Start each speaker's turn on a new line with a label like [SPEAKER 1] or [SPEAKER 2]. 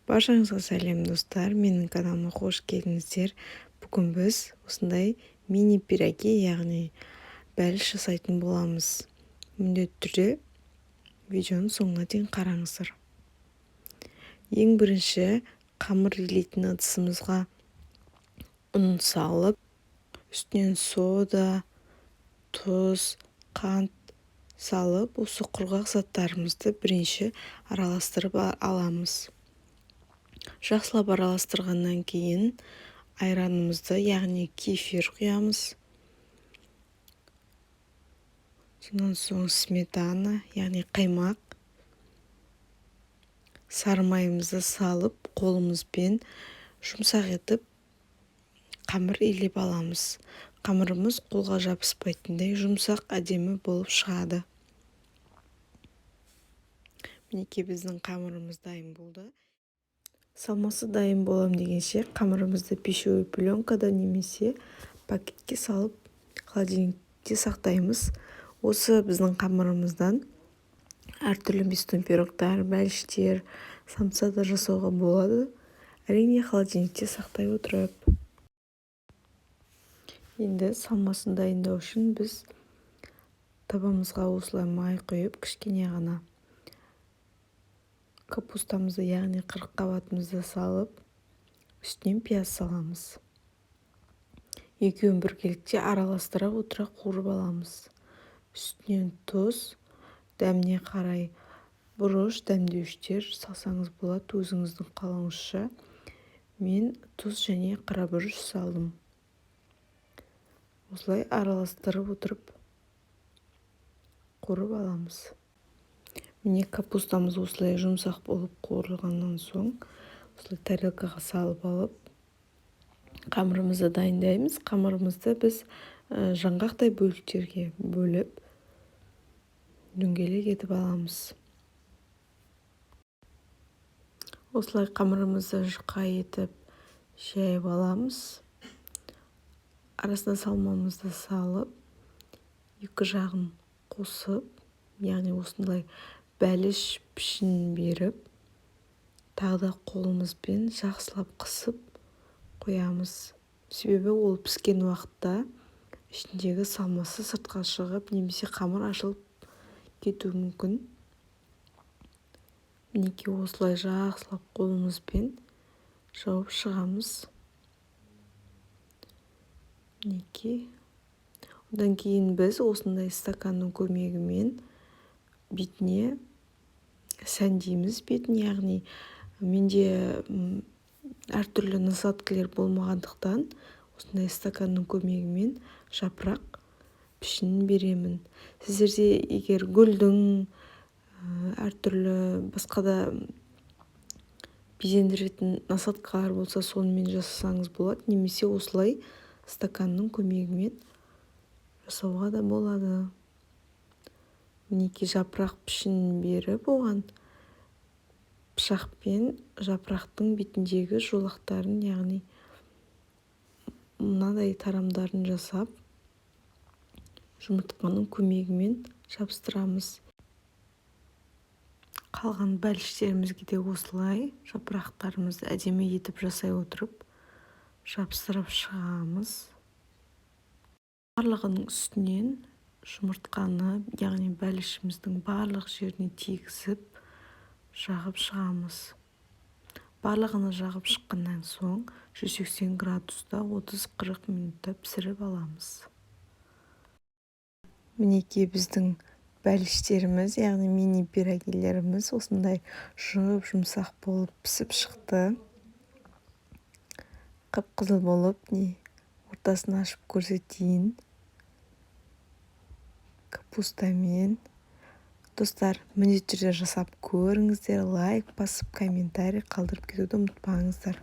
[SPEAKER 1] Баршаңызға сәлем достар, менің каналыма қош келдіңіздер. Бүгін біз осындай мини пироги, яғни бәліш жасайтын боламыз. Міндетті түрде видеоның соңына дейін қараңыздар. Ең бірінші қамыр илейтін ыдысымызға ұн салып, үстінен сода, тұз, қант салып, осы құрғақ заттарымызды бірінші араластырып аламыз. Жақсылап араластырғаннан кейін айранымызды, яғни кефир құямыз. Сонан соң сметана, яғни қаймақ. Сары майымызды салып, қолымызбен жұмсақ етіп қамыр илеп аламыз. Қамырымыз қолға жабыспайтындай жұмсақ, әдемі болып шығады. Мінекей біздің қамырымыз дайын болды. Салмасы дайын болам дегенше қамырымызды пищевой пленкада немесе пакетке салып холодильникте сақтаймыз. Осы біздің қамырымыздан әртүрлі бестон пирогтар, бәліштер, самса да жасауға болады. Әрине холодильникте сақтай отырып. Енді салмасын дайындау үшін біз табамызға осылай май құйып, кішкене ғана капустамызды, яғни қырыққабатымызды салып, үстінен пияз саламыз. Екеуін біркелікте араластыра отыра қуырып аламыз. Үстінен тұз, дәміне қарай бұрыш, дәмдеуіштер салсаңыз болады, өзіңіздің қалауыңызша. Мен тұз және қарабұрыш салдым. Осылай араластырып отырып қуырып аламыз. Міне капустамыз осылай жұмсақ болып қуырылғаннан соң, осылай тарелкаға салып алып, қамырымызды дайындаймыз. Қамырымызды біз жаңғақтай бөліктерге бөліп, дөңгелек етіп аламыз. Осылай қамырымызды жұқа етіп жайып аламыз. Арасына салмамызды салып, екі жағын қосып, яғни осындай бәліш пішін беріп, тағы да қолымызбен жақсылап қысып қоямыз. Себебі ол піскен уақытта ішіндегі салмасы сыртқа шығып, немесе қамыр ашылып кетуі мүмкін. Мінекей осылай жақсылап қолымызбен жауып шығамыз. Мінекей. Одан кейін біз осындай стаканның көмегімен бетіне сәндейміз бетін, яғни менде әртүрлі насадкілер болмағандықтан осындай стаканның көмегімен жапырақ пішінін беремін. Сіздерде егер гүлдің әртүрлі басқа да безендіретін насадкалар болса, сонымен жасасаңыз болады, немесе осылай стаканның көмегімен жасауға да болады. Мінекей жапырақ пішінін беріп, оған пышақпен жапырақтың бетіндегі жолақтарын, яғни мынадай тарамдарын жасап, жұмыртқаның көмегімен жабыстырамыз. Қалған бәліштерімізге де осылай жапырақтарымызды әдемі етіп жасай отырып, жабыстырып шығамыз. Барлығының үстінен жұмыртқаны, яғни бәлішіміздің барлық жеріне тигізіп, жағып шығамыз. Барлығына жағып шыққаннан соң 180 градуста 30-40 минутта пісіріп аламыз. Мінекей біздің бәліштеріміз, яғни мини пирогилеріміз осындай жұмсақ болып пісіп шықты. Қып-қызыл болып, ортасын ашып көрсетейін. Капустамен. Достар, міндетті түрде жасап көріңіздер, лайк басып, комментарий қалдырып кетуді ұмытпаңыздар.